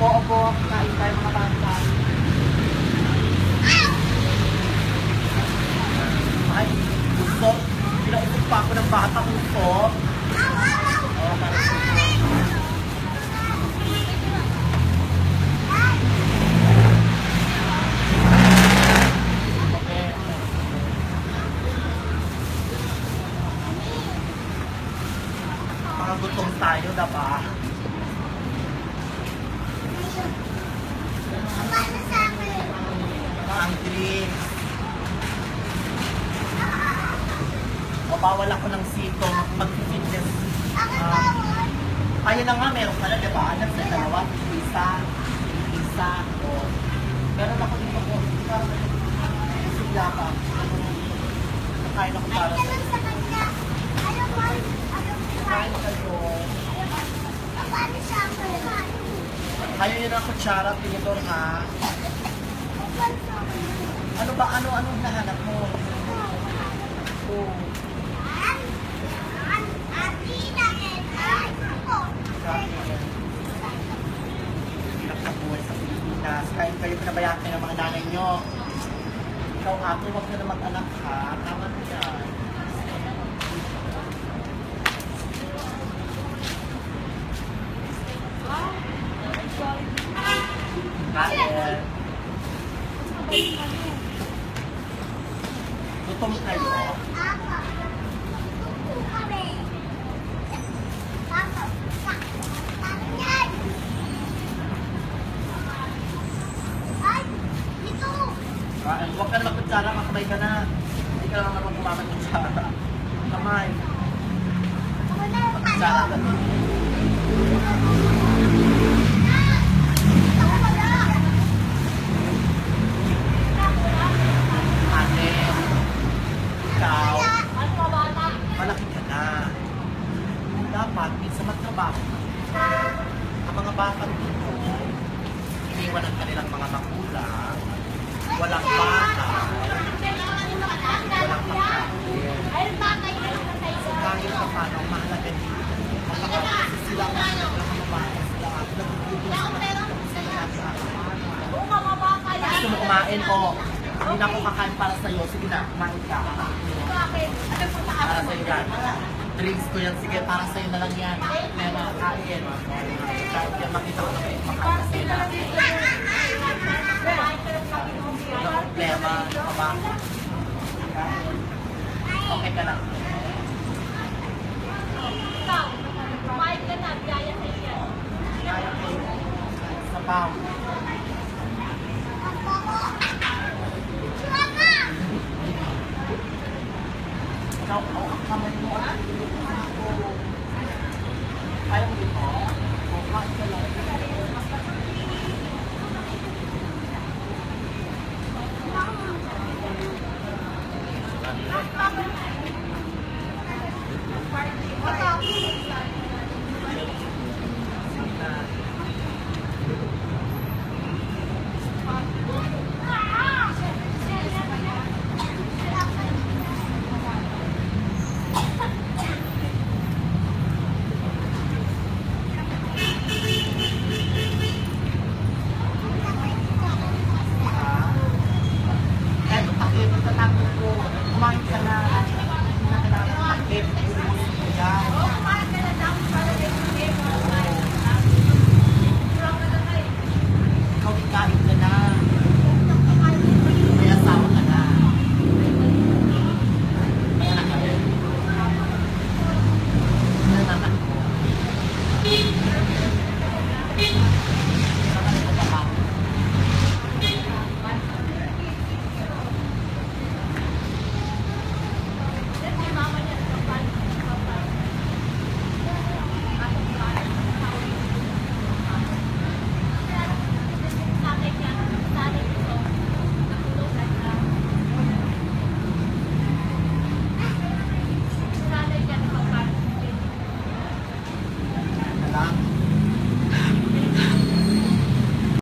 Opo. Kain tayo mga bata. Ay, gusto. Pinausap pa ako ng bata gusto. Oh, mga gutom tayo, diba? Ang drinks. O, bawal ako ng sito mag-fitness. Ayun na nga, meron ka na, diba? Anak sa dalawa, isa. O, meron ako dito po. Sigla pa. Nakain ako para sa kain kayo. Kayo yun ang kutsara, tinidor ha. Ano ba? Ano nahanap mo? Oh. Pinagkabuhay sa Pilipinas. Kain kayo, pinabayaan kayo ng mga nanay nyo. Ikaw ate, huwag ka na mag-anak ha. Tama na yan. Kain. Gutom kayo. Huwag ka na magkutsara, makamay ka na. Hindi ka lang naman kumamay kutsara. Kamay. Magkutsara ka na. Ate, ikaw, malaki ka na. Dapat, minsan magtrabaho ka. Ang mga bata dito, iniwan ang kanilang mga magulang. Walang bata. Walang pagkain. Kahit pa paano, mahalaga dito. Kapag sila ang nagkakabahan sila at nagkukulang sa gusto mo kumain o hindi na ako kakain para sa'yo. Sige na, kumain ka. Para sa'yo yan. Drinks ko yan. Sige, para sa'yo na lang yan. Meron kain. Kahit yan makita ko na kayo makain na sila. Problema, pa. Okay ka lang. Kumain ka na, biyaya sa iya. Kaya kayo. Sabaw. Ikaw, ang kamay mo. Kaya mo dito. Kumain ka